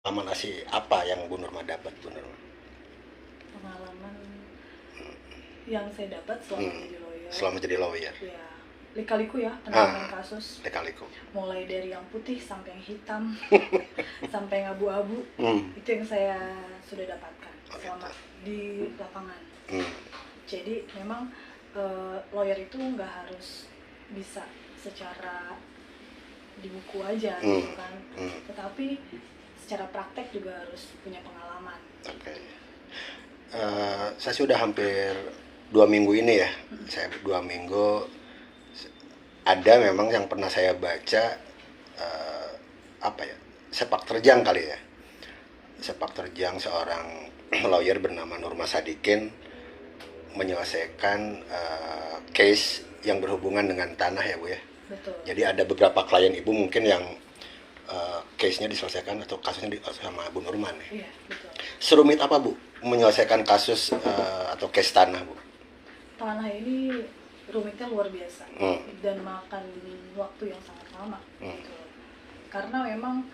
Pengalaman apa yang Bu Nurma dapat, Bu Nurma? Pengalaman yang saya dapat selama jadi lawyer, Selama jadi lawyer. ya lika-liku ya penanganan kasus, Lika-liku. mulai dari yang putih sampai yang hitam sampai yang abu-abu. Itu yang saya sudah dapatkan selama di lapangan. Jadi memang lawyer itu nggak harus bisa secara di buku aja gitu kan, tetapi secara praktek juga harus punya pengalaman. Oke. Saya sudah hampir 2 minggu ini ya. Saya 2 minggu ada memang yang pernah saya baca sepak terjang kali ya. Sepak terjang seorang lawyer bernama Nurma Sadikin menyelesaikan case yang berhubungan dengan tanah ya Bu ya. Betul. Jadi ada beberapa klien Ibu mungkin yang case-nya diselesaikan atau kasusnya sama Bu Nurman ya. Iya, betul. Serumit apa Bu menyelesaikan kasus atau case tanah Bu? Tanah ini rumitnya luar biasa dan makan waktu yang sangat lama gitu. Karena memang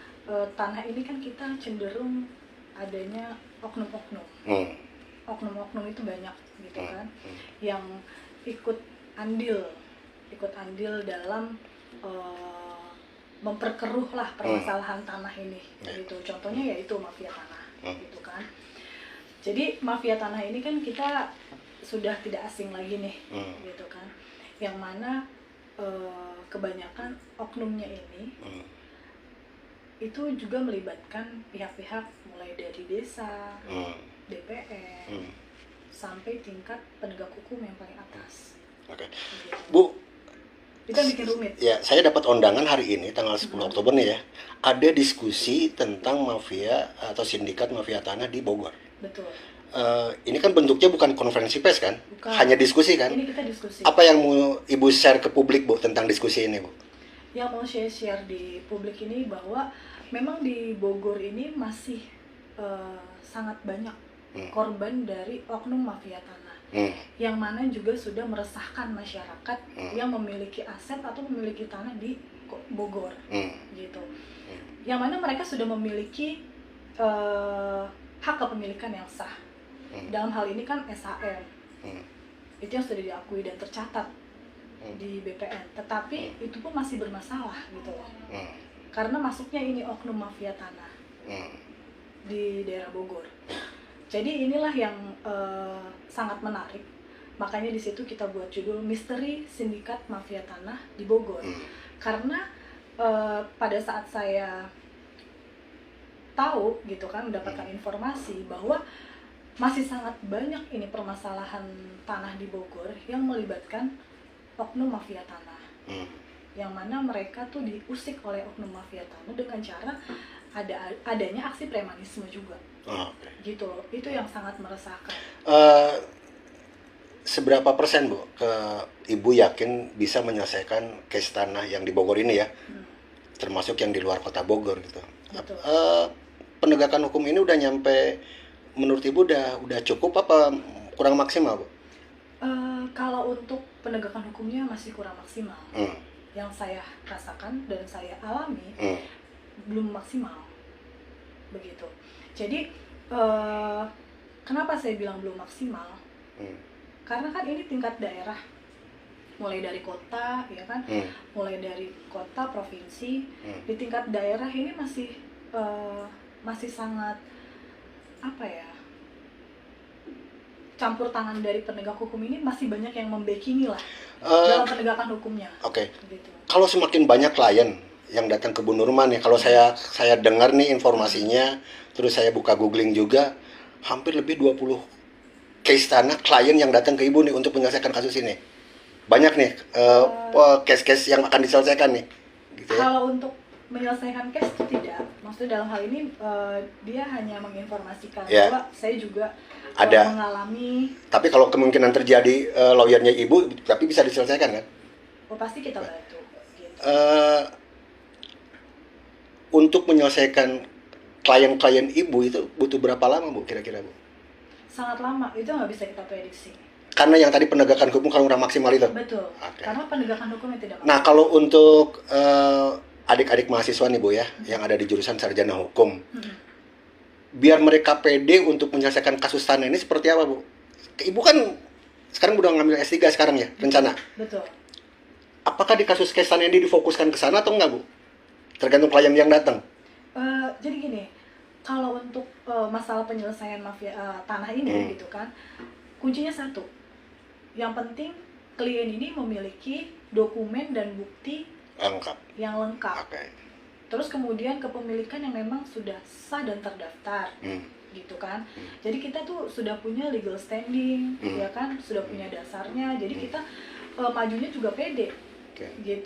tanah ini kan kita cenderung adanya oknum-oknum. Oknum-oknum itu banyak gitu kan, yang ikut andil dalam memperkeruh lah permasalahan tanah ini gitu. Contohnya yaitu mafia tanah gitu kan. Jadi mafia tanah ini kan kita sudah tidak asing lagi nih gitu kan, yang mana kebanyakan oknumnya ini itu juga melibatkan pihak-pihak mulai dari desa, DPR, sampai tingkat penegak hukum yang paling atas. Oke. Gitu. Bu, Itu yang bikin rumit. ya, saya dapat undangan hari ini tanggal 10 Oktober nih ya. Ada diskusi tentang mafia atau sindikat mafia tanah di Bogor. Betul. Ini kan bentuknya bukan konferensi pers kan? Bukan. Hanya diskusi kan? Ini kita diskusi. Apa yang mau Ibu share ke publik Bu tentang diskusi ini Bu? Yang mau saya share di publik ini bahwa memang di Bogor ini masih sangat banyak korban dari oknum mafia tanah. Yang mana juga sudah meresahkan masyarakat yang memiliki aset atau memiliki tanah di Bogor gitu. Yang mana mereka sudah memiliki hak kepemilikan yang sah. Dalam hal ini kan SHM. Itu yang sudah diakui dan tercatat di BPN. Tetapi itu pun masih bermasalah gitu loh. Karena masuknya ini oknum mafia tanah di daerah Bogor. Jadi inilah yang sangat menarik. Makanya di situ kita buat judul Misteri Sindikat Mafia Tanah di Bogor. Karena pada saat saya tahu gitu kan, mendapatkan informasi bahwa masih sangat banyak ini permasalahan tanah di Bogor yang melibatkan oknum mafia tanah. Yang mana mereka tuh diusik oleh oknum mafia tanah dengan cara adanya aksi premanisme juga. Gitu loh. Itu yang sangat meresahkan. Seberapa persen Bu Ibu yakin bisa menyelesaikan case tanah yang di Bogor ini ya? Termasuk yang di luar kota Bogor gitu. Betul. Penegakan hukum ini udah nyampe, menurut Ibu udah cukup apa kurang maksimal Bu? Kalau untuk penegakan hukumnya masih kurang maksimal. Yang saya rasakan dan saya alami belum maksimal begitu. Jadi kenapa saya bilang belum maksimal? Karena kan ini tingkat daerah, mulai dari kota ya kan, mulai dari kota, provinsi. Di tingkat daerah ini masih sangat campur tangan dari penegak hukum ini, masih banyak yang membackingi lah dalam penegakan hukumnya. Oke. Gitu. Kalau semakin banyak klien yang datang ke Bu Nurman ya, kalau saya dengar nih informasinya, terus saya buka googling juga, hampir lebih 20 case tanah klien yang datang ke Ibu nih untuk menyelesaikan kasus ini. Banyak nih case-case yang akan diselesaikan nih. Gitu ya? Kalau untuk menyelesaikan case itu tidak. Maksudnya dalam hal ini dia hanya menginformasikan bahwa saya juga ada mengalami. Tapi kalau kemungkinan terjadi lawyernya Ibu, tapi bisa diselesaikan kan? Oh, pasti kita bantu. Gitu. Untuk menyelesaikan klien-klien Ibu itu butuh berapa lama Bu kira-kira Bu? Sangat lama, itu nggak bisa kita prediksi. Karena yang tadi penegakan hukum kalau kurang maksimal itu? Betul, karena penegakan hukumnya tidak maksimal. Nah kalau untuk adik-adik mahasiswa nih Bu ya, yang ada di jurusan sarjana hukum, biar mereka pede untuk menyelesaikan kasus tanah ini seperti apa, Bu? Ibu kan sekarang udah ngambil S3 sekarang ya, rencana. Betul. Apakah di kasus case tanah ini difokuskan ke sana atau enggak, Bu? Tergantung klien yang datang. Jadi gini, kalau untuk masalah penyelesaian mafia tanah ini gitu kan, kuncinya satu. Yang penting klien ini memiliki dokumen dan bukti Lengkap. yang lengkap. Oke. Terus kemudian kepemilikan yang memang sudah sah dan terdaftar, gitu kan. Jadi kita tuh sudah punya legal standing, ya kan, sudah punya dasarnya. Jadi kita majunya juga pede, gitu.